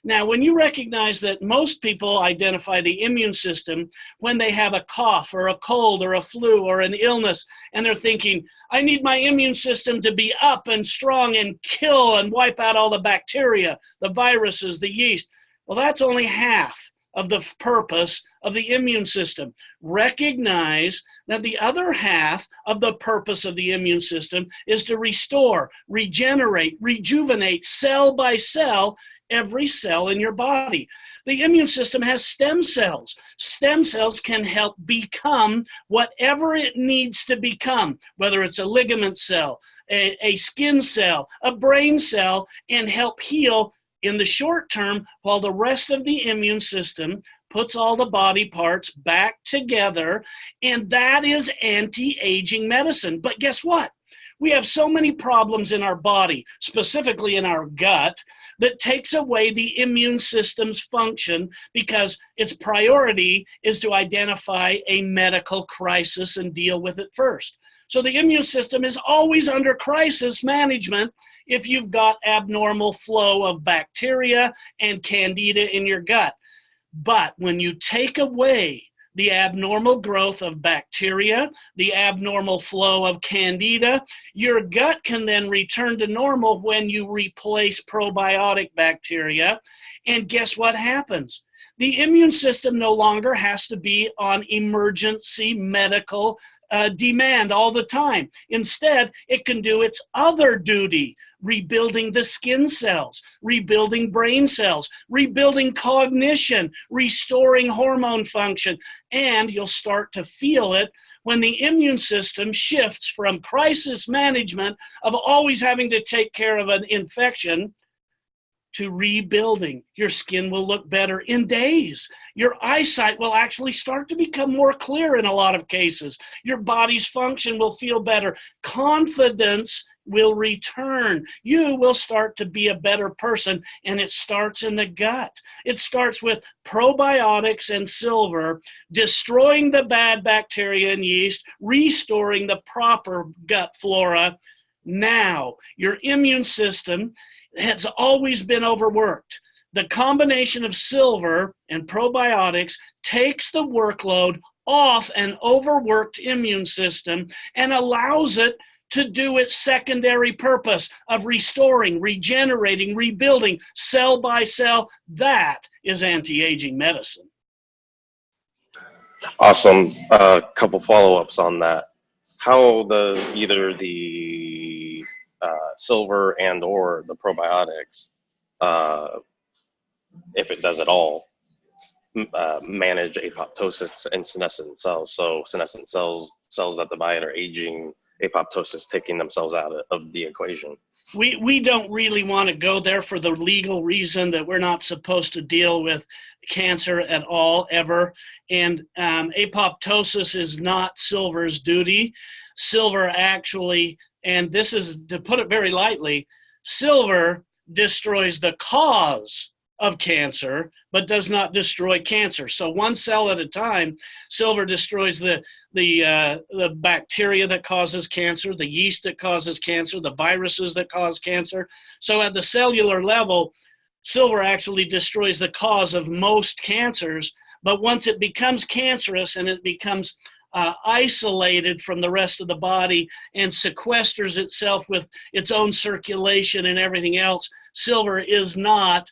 Now, when you recognize that most people identify the immune system when they have a cough or a cold or a flu or an illness, and they're thinking, I need my immune system to be up and strong and kill and wipe out all the bacteria, the viruses, the yeast. Well, that's only half of the purpose of the immune system. Recognize that the other half of the purpose of the immune system is to restore, regenerate, rejuvenate cell by cell every cell in your body. The immune system has stem cells. Stem cells can help become whatever it needs to become, whether it's a ligament cell, a skin cell, a brain cell, and help heal in the short term, while the rest of the immune system puts all the body parts back together. And that is anti-aging medicine. But guess what? We have so many problems in our body, specifically in our gut, that takes away the immune system's function because its priority is to identify a medical crisis and deal with it first. So the immune system is always under crisis management if you've got abnormal flow of bacteria and candida in your gut. But when you take away the abnormal growth of bacteria, the abnormal flow of candida, your gut can then return to normal when you replace probiotic bacteria. And guess what happens? The immune system no longer has to be on emergency medical demand all the time. Instead, it can do its other duty, rebuilding the skin cells, rebuilding brain cells, rebuilding cognition, restoring hormone function. And you'll start to feel it when the immune system shifts from crisis management of always having to take care of an infection to rebuilding. Your skin will look better in days. Your eyesight will actually start to become more clear in a lot of cases. Your body's function will feel better. Confidence will return. You will start to be a better person, and it starts in the gut. It starts with probiotics and silver, destroying the bad bacteria and yeast, restoring the proper gut flora. Now, your immune system has always been overworked. The combination of silver and probiotics takes the workload off an overworked immune system and allows it to do its secondary purpose of restoring, regenerating, rebuilding cell by cell. That is anti-aging medicine. Awesome. Couple follow-ups on that. How does either the silver and or the probiotics, if it does at all, manage apoptosis in senescent cells? So senescent cells that divide are aging, apoptosis taking themselves out of the equation. We don't really want to go there for the legal reason that we're not supposed to deal with cancer at all, ever. And apoptosis is not silver's duty. Silver actually, and this is to put it very lightly, silver destroys the cause of cancer, but does not destroy cancer. So one cell at a time, silver destroys the bacteria that causes cancer, the yeast that causes cancer, the viruses that cause cancer. So at the cellular level, silver actually destroys the cause of most cancers, but once it becomes cancerous and it becomes isolated from the rest of the body and sequesters itself with its own circulation and everything else, silver is not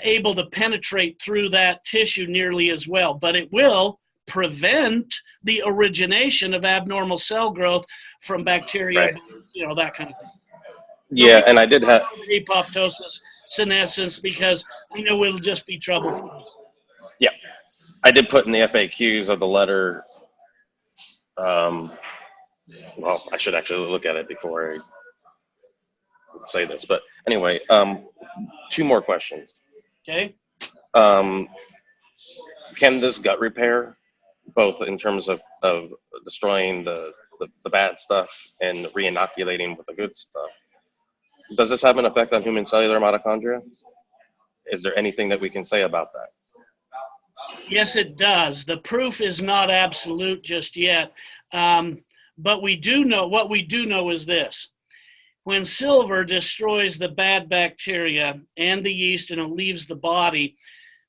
able to penetrate through that tissue nearly as well, but it will prevent the origination of abnormal cell growth from bacteria, Right. you know, that kind of thing. Yeah, and I did have apoptosis, senescence, because I know it'll just be trouble for us. Yeah, I did put in the FAQs of the letter Well, I should actually look at it before I say this. But anyway, two more questions. Okay. Um, can this gut repair, both in terms of destroying the bad stuff and re-inoculating with the good stuff, does this have an effect on human cellular mitochondria? Is there anything that we can say about that? Yes, it does. The proof is not absolute just yet. But we do know, what we do know is this. When silver destroys the bad bacteria and the yeast and it leaves the body,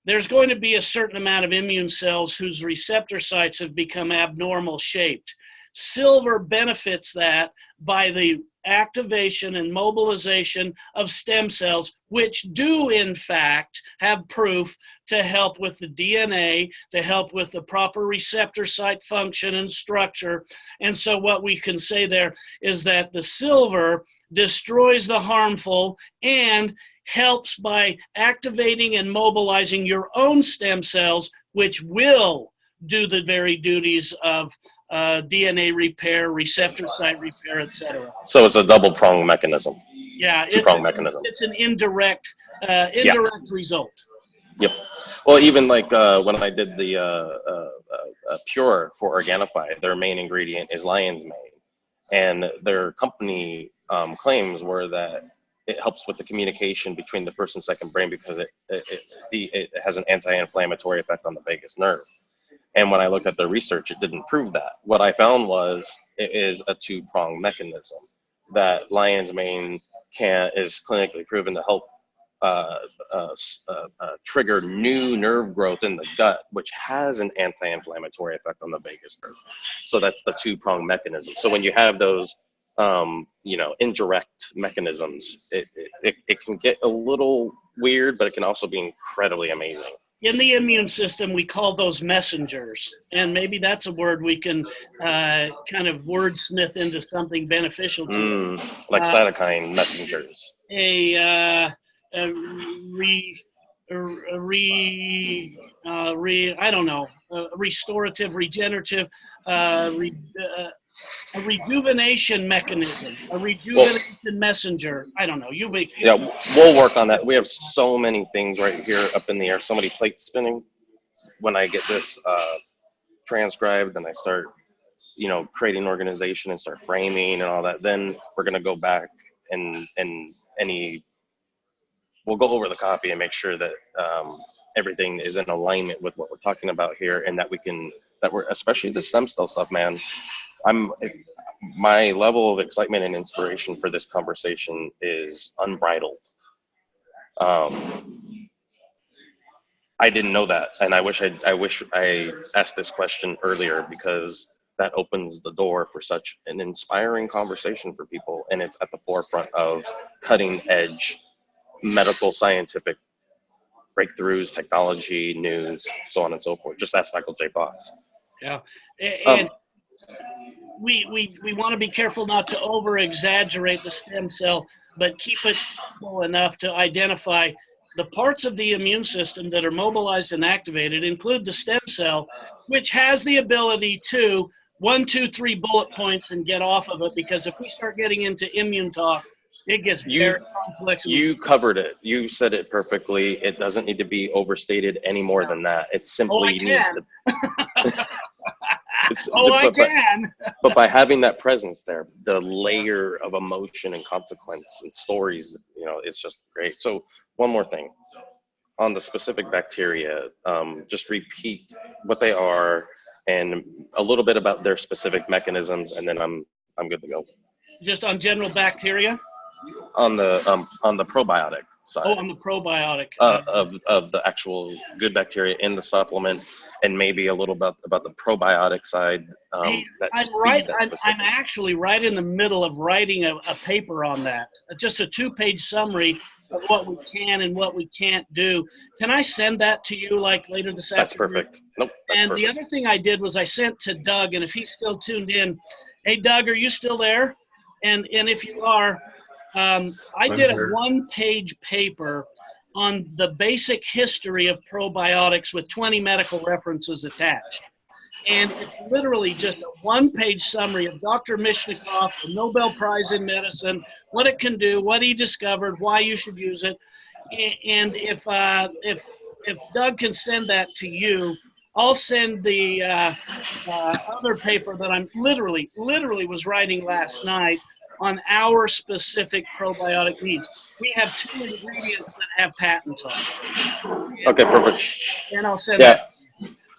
there's going to be a certain amount of immune cells whose receptor sites have become abnormal shaped. Silver benefits that by the activation and mobilization of stem cells, which do in fact have proof to help with the DNA, to help with the proper receptor site function and structure. And so what we can say there is that the silver destroys the harmful and helps by activating and mobilizing your own stem cells, which will do the very duties of DNA repair, receptor site repair, etc. So it's a double prong mechanism. Yeah, Two-prong mechanism. it's an indirect result. Yep. Well, even like when I did the Pure for Organifi, their main ingredient is lion's mane, and their company claims were that it helps with the communication between the first and second brain because it has an anti-inflammatory effect on the vagus nerve. And when I looked at the research, it didn't prove that. What I found was it is a two-pronged mechanism that lion's mane is clinically proven to help trigger new nerve growth in the gut, which has an anti-inflammatory effect on the vagus nerve. So that's the two-pronged mechanism. So when you have those, indirect mechanisms, it can get a little weird, but it can also be incredibly amazing. In the immune system, we call those messengers, and maybe that's a word we can kind of wordsmith into something beneficial to like cytokine messengers. I don't know, restorative, regenerative, a rejuvenation mechanism, a rejuvenation messenger. I don't know. Yeah, we'll work on that. We have so many things right here up in the air. So many plates spinning. When I get this transcribed and I start, creating organization and start framing and all that, then we're gonna go back and we'll go over the copy and make sure that everything is in alignment with what we're talking about here, and that we're especially the stem cell stuff, man. My level of excitement and inspiration for this conversation is unbridled. I didn't know that, and I wish I asked this question earlier, because that opens the door for such an inspiring conversation for people, and it's at the forefront of cutting edge medical scientific breakthroughs, technology, news, so on and so forth. Just ask Michael J. Fox. Yeah, and we want to be careful not to over exaggerate the stem cell, but keep it simple enough to identify the parts of the immune system that are mobilized and activated. Include the stem cell, which has the ability to 1, 2, 3 bullet points and get off of it, because if we start getting into immune talk, it gets very complex. You covered it. You said it perfectly. It doesn't need to be overstated any more than that. It simply needs to. I can. But by having that presence there, the layer of emotion and consequence and stories, it's just great. So one more thing on the specific bacteria, just repeat what they are and a little bit about their specific mechanisms, and then I'm good to go. Just on general bacteria? On the probiotic side. Oh, on the probiotic. Of the actual good bacteria in the supplement, and maybe a little bit about the probiotic side. I'm actually right in the middle of writing a paper on that. Just a 2-page summary of what we can and what we can't do. Can I send that to you later this afternoon? That's perfect. Nope. And the other thing I did was I sent to Doug, and if he's still tuned in, hey Doug, are you still there? And if you are, I did a 1-page paper on the basic history of probiotics with 20 medical references attached. And it's literally just a one-page summary of Dr. Mishnikov, the Nobel Prize in Medicine, what it can do, what he discovered, why you should use it. And if Doug can send that to you, I'll send the other paper that I'm literally was writing last night on our specific probiotic needs. We have 2 ingredients that have patents on it. Okay, perfect. And I'll send Yeah. that.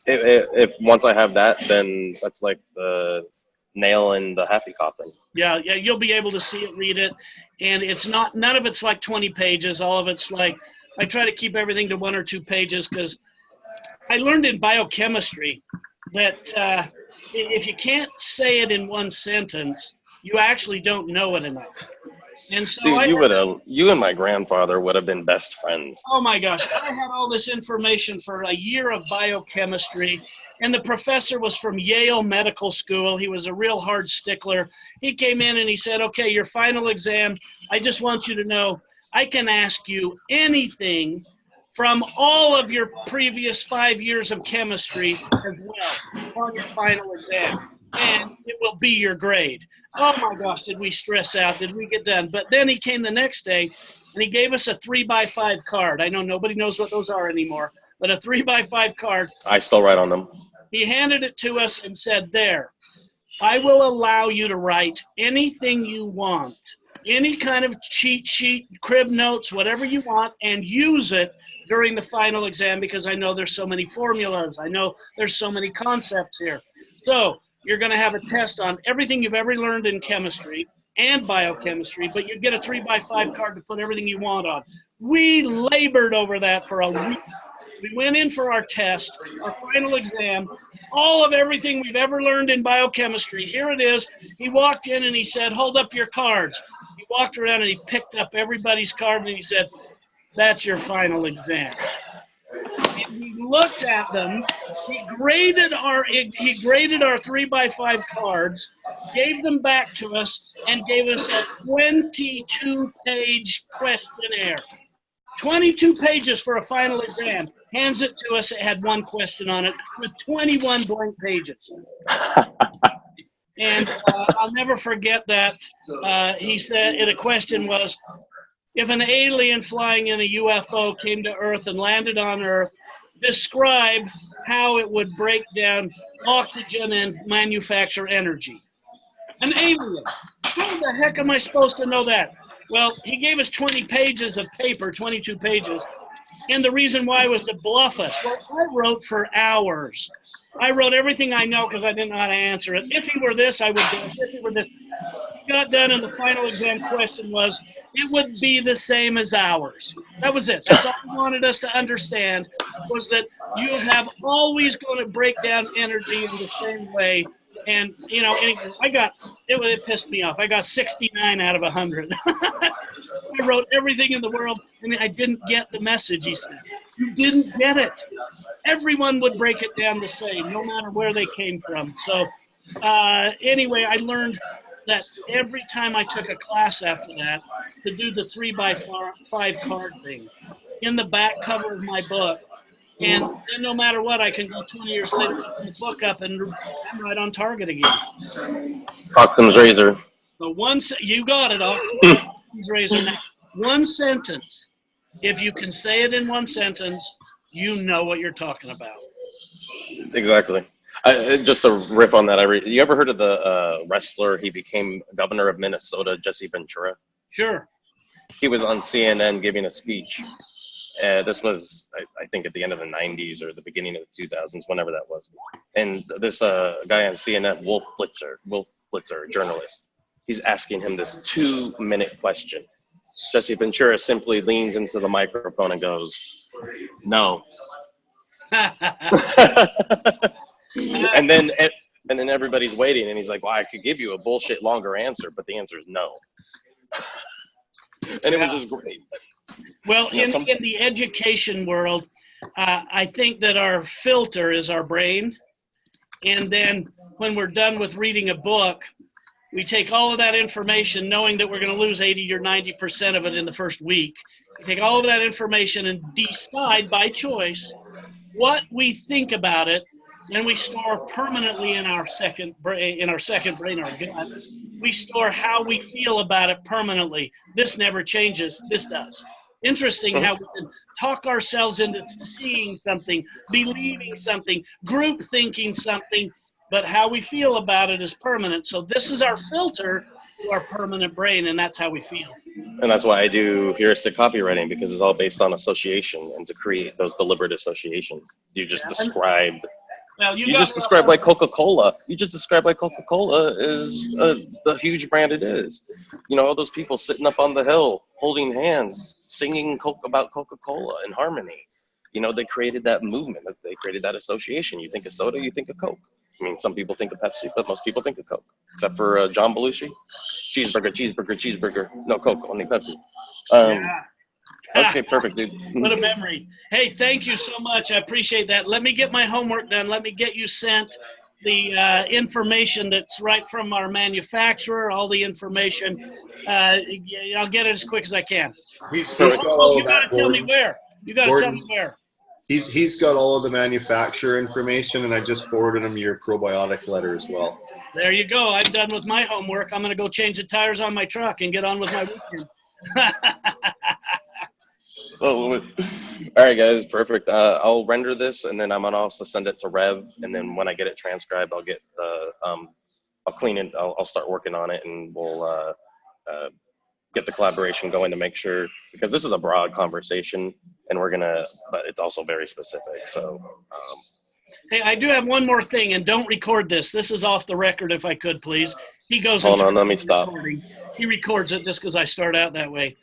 If once I have that, then that's like the nail in the happy coffin. Yeah, you'll be able to see it, read it, and it's not, none of it's like 20 pages. All of it's like, I try to keep everything to 1 or 2 pages because I learned in biochemistry that if you can't say it in 1 sentence, you actually don't know it enough. And so Dude, you and my grandfather would have been best friends. Oh my gosh, I had all this information for a year of biochemistry, and the professor was from Yale Medical School. He was a real hard stickler. He came in and he said, okay, your final exam, I just want you to know I can ask you anything from all of your previous 5 years of chemistry as well on your final exam, and it will be your grade. Oh my gosh, did we stress out? Did we get done? But then he came the next day and he gave us a 3x5 card. I know nobody knows what those are anymore, but a 3x5 card. I still write on them. He handed it to us and said, there, I will allow you to write anything you want, any kind of cheat sheet, crib notes, whatever you want, and use it during the final exam because I know there's so many formulas. I know there's so many concepts here. So you're going to have a test on everything you've ever learned in chemistry and biochemistry, but you get a 3x5 card to put everything you want on. We labored over that for a week. We went in for our test, our final exam, all of everything we've ever learned in biochemistry. Here it is. He walked in and he said, hold up your cards. He walked around and he picked up everybody's card and he said, that's your final exam. And he looked at them. He graded our 3x5 cards, gave them back to us, and gave us a 22-page questionnaire. 22 pages for a final exam. Hands it to us. It had 1 question on it with 21 blank pages. And I'll never forget that. He said, the question was, if an alien flying in a UFO came to Earth and landed on Earth, describe how it would break down oxygen and manufacture energy. An alien. How the heck am I supposed to know that? Well, he gave us 20 pages of paper, 22 pages, and the reason why was to bluff us. Well, I wrote for hours. I wrote everything I know because I didn't know how to answer it. If he were this, I would guess. If he were this. He got done, and the final exam question was, it would be the same as ours. That was it. That's all he wanted us to understand, was that you have always going to break down energy in the same way. And, you know, it pissed me off. I got 69 out of 100. I wrote everything in the world, and I didn't get the message, he said. You didn't get it. Everyone would break it down the same, no matter where they came from. So anyway, I learned that every time I took a class after that, to do the 3x5 card thing in the back cover of my book. And then no matter what, I can go 20 years later, open the book up, and I'm right on target again. Occam's razor. So you got it, Occam's razor. Now, 1 sentence. If you can say it in 1 sentence, you know what you're talking about. Exactly. Just a riff on that. You ever heard of the wrestler? He became governor of Minnesota, Jesse Ventura. Guess He was on CNN giving a speech. This was, I think, at the end of the 90s or the beginning of the 2000s, whenever that was. And this guy on CNN, Wolf Blitzer, journalist, he's asking him this 2-minute question. Jesse Ventura simply leans into the microphone and goes, no. And then everybody's waiting, and he's like, well, I could give you a bullshit longer answer, but the answer is no. And it was just great. Well, in the education world, I think that our filter is our brain. And then when we're done with reading a book, we take all of that information, knowing that we're going to lose 80 or 90% of it in the first week. We take all of that information and decide by choice what we think about it then we store permanently in our second brain, our gut. We store how we feel about it permanently. This never changes. This does. Interesting how we can talk ourselves into seeing something, believing something, group thinking something, but how we feel about it is permanent. So this is our filter to our permanent brain, and that's how we feel. And that's why I do heuristic copywriting, because it's all based on association and to create those deliberate associations. You just described. Well, You just described like Coca-Cola. You just described like Coca-Cola is the huge brand it is. You know, all those people sitting up on the hill, holding hands, singing about Coca-Cola in harmony. You know, they created that movement. They created that association. You think of soda, you think of Coke. I mean, some people think of Pepsi, but most people think of Coke, except for John Belushi. Cheeseburger, cheeseburger, cheeseburger. No Coke, only Pepsi. Okay, perfect, dude. What a memory. Hey, thank you so much. I appreciate that. Let me get my homework done. Let me get you sent the information that's right from our manufacturer, all the information. I'll get it as quick as I can. He's got all of that. You got to tell me where. You got to tell me where. He's got all of the manufacturer information, and I just forwarded him your probiotic letter as well. There you go. I'm done with my homework. I'm going to go change the tires on my truck and get on with my weekend. All right, guys, perfect. I'll render this, and then I'm gonna also send it to Rev, and then when I get it transcribed, I'll get the I'll clean it. I'll start working on it, and we'll get the collaboration going to make sure, because this is a broad conversation, and but it's also very specific. So. Hey, I do have one more thing, and don't record this. This is off the record, if I could, please. He goes. Hold on, let me stop. He records it just because I start out that way.